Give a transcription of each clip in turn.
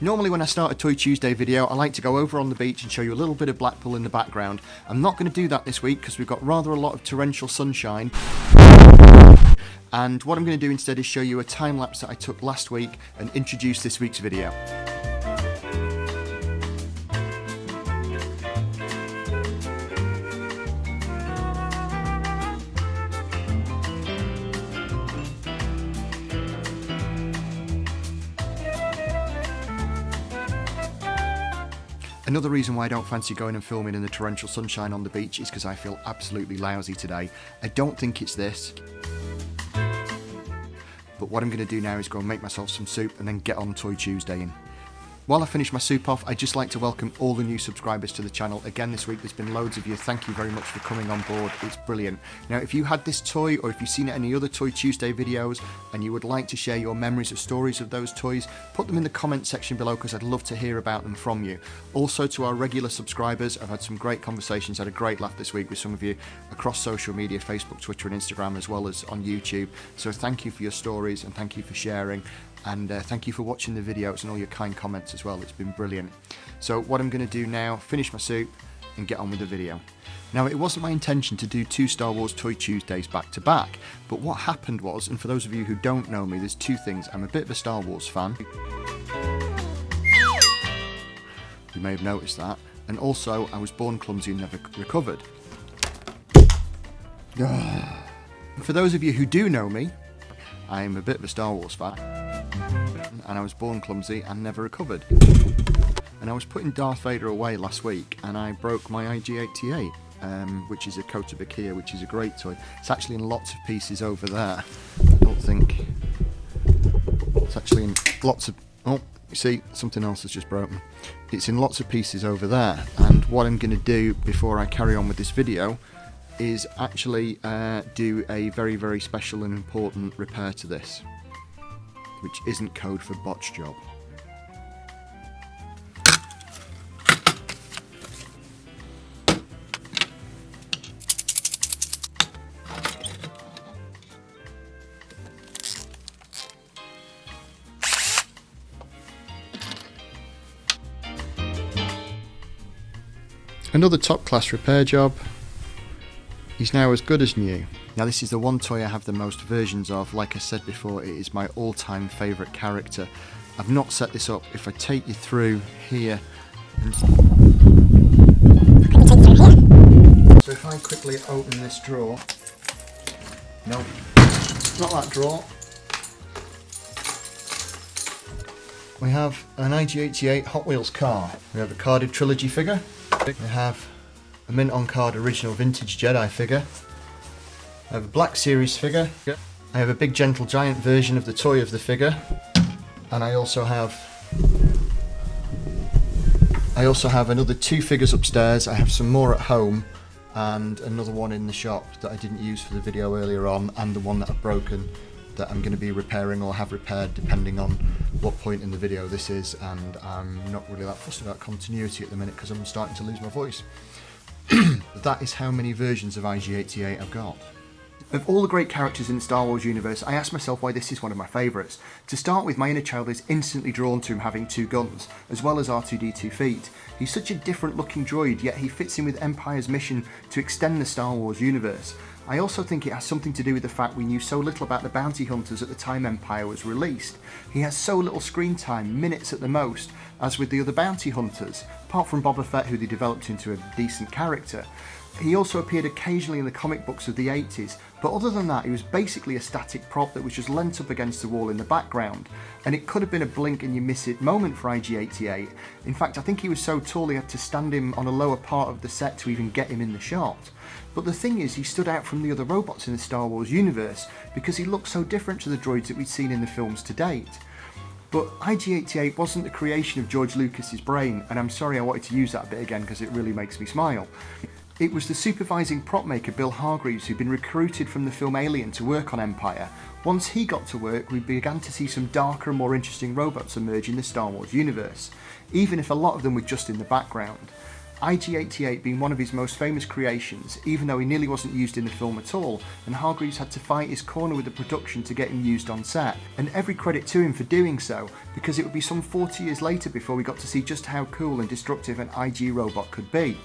Normally when I start a Toy Tuesday video, I like to go over on the beach and show you a little bit of Blackpool in the background. I'm not going to do that this week because we've got rather a lot of torrential sunshine. And what I'm going to do instead is show you a time lapse that I took last week and introduce this week's video. Another reason why I don't fancy going and filming in the torrential sunshine on the beach is because I feel absolutely lousy today. I don't think it's this. But what I'm going to do now is go and make myself some soup and then get on Toy Tuesday in. While I finish my soup off, I'd just like to welcome all the new subscribers to the channel. Again this week there's been loads of you, thank you very much for coming on board, it's brilliant. Now if you had this toy or if you've seen any other Toy Tuesday videos and you would like to share your memories or stories of those toys, put them in the comment section below because I'd love to hear about them from you. Also to our regular subscribers, I've had some great conversations, had a great laugh this week with some of you across social media, Facebook, Twitter and Instagram as well as on YouTube. So thank you for your stories and thank you for sharing. And thank you for watching the videos and all your kind comments as well, it's been brilliant. So what I'm going to do now, finish my soup and get on with the video. Now it wasn't my intention to do two Star Wars Toy Tuesdays back to back, but what happened was, and for those of you who don't know me, there's two things. I'm a bit of a Star Wars fan. You may have noticed that. And also I was born clumsy and never recovered. For those of you who do know me, I am a bit of a Star Wars fan. And I was born clumsy and never recovered. And I was putting Darth Vader away last week and I broke my IG-88, which is a Kotobukiya, which is a great toy. It's actually in lots of pieces over there. I don't think... It's actually in lots of... Oh, you see, something else has just broken. It's in lots of pieces over there. And what I'm going to do before I carry on with this video is actually do a very, very special and important repair to this, which isn't code for botch job. Another top class repair job. He's now as good as new. Now this is the one toy I have the most versions of. Like I said before, it is my all-time favourite character. I've not set this up. If I take you through here... So if I quickly open this drawer... No, not that drawer. We have an IG-88 Hot Wheels car. We have a carded trilogy figure. We have a mint on card original vintage Jedi figure. I have a Black Series figure. I have a big gentle giant version of the toy of the figure. And I also have another two figures upstairs. I have some more at home and another one in the shop that I didn't use for the video earlier on, and the one that I've broken that I'm going to be repairing or have repaired depending on what point in the video this is. And I'm not really that fussed about continuity at the minute because I'm starting to lose my voice. That is how many versions of IG-88 I've got. Of all the great characters in the Star Wars universe, I asked myself why this is one of my favourites. To start with, my inner child is instantly drawn to him having two guns, as well as R2-D2 feet. He's such a different looking droid, yet he fits in with Empire's mission to extend the Star Wars universe. I also think it has something to do with the fact we knew so little about the bounty hunters at the time Empire was released. He has so little screen time, minutes at the most, as with the other bounty hunters, apart from Boba Fett, who they developed into a decent character. He also appeared occasionally in the comic books of the 80s, but other than that he was basically a static prop that was just leant up against the wall in the background, and it could have been a blink and you miss it moment for IG-88. In fact, I think he was so tall he had to stand him on a lower part of the set to even get him in the shot. But the thing is, he stood out from the other robots in the Star Wars universe because he looked so different to the droids that we'd seen in the films to date. But IG-88 wasn't the creation of George Lucas's brain, and I'm sorry I wanted to use that bit again because it really makes me smile. It was the supervising prop maker Bill Hargreaves who'd been recruited from the film Alien to work on Empire. Once he got to work, we began to see some darker and more interesting robots emerge in the Star Wars universe, even if a lot of them were just in the background. IG-88 being one of his most famous creations, even though he nearly wasn't used in the film at all, and Hargreaves had to fight his corner with the production to get him used on set. And every credit to him for doing so, because it would be some 40 years later before we got to see just how cool and destructive an IG robot could be.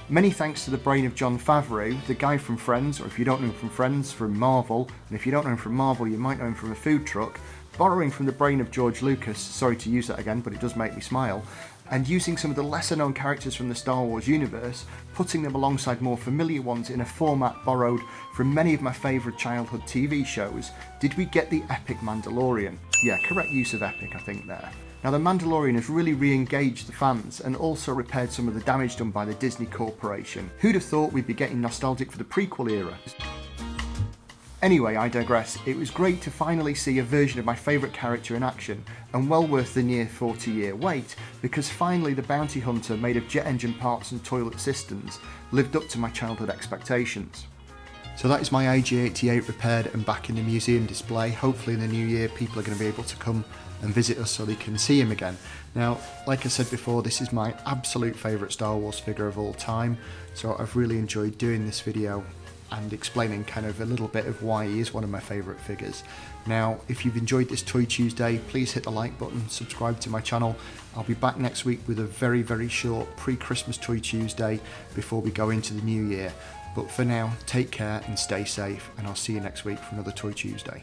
Many thanks to the brain of Jon Favreau, the guy from Friends, or if you don't know him from Friends, from Marvel, and if you don't know him from Marvel, you might know him from a food truck, borrowing from the brain of George Lucas, sorry to use that again, but it does make me smile, and using some of the lesser known characters from the Star Wars universe, putting them alongside more familiar ones in a format borrowed from many of my favourite childhood TV shows, did we get the epic Mandalorian? Yeah, correct use of epic I think there. Now the Mandalorian has really re-engaged the fans and also repaired some of the damage done by the Disney Corporation. Who'd have thought we'd be getting nostalgic for the prequel era? Anyway, I digress. It was great to finally see a version of my favourite character in action, and well worth the near 40-year wait, because finally the bounty hunter made of jet engine parts and toilet cisterns lived up to my childhood expectations. So that is my IG-88 repaired and back in the museum display. Hopefully in the new year people are going to be able to come and visit us so they can see him again. Now, like I said before, this is my absolute favourite Star Wars figure of all time, so I've really enjoyed doing this video and explaining kind of a little bit of why he is one of my favourite figures. Now, if you've enjoyed this Toy Tuesday, please hit the like button, subscribe to my channel. I'll be back next week with a very, very short pre-Christmas Toy Tuesday before we go into the new year. But for now, take care and stay safe, and I'll see you next week for another Toy Tuesday.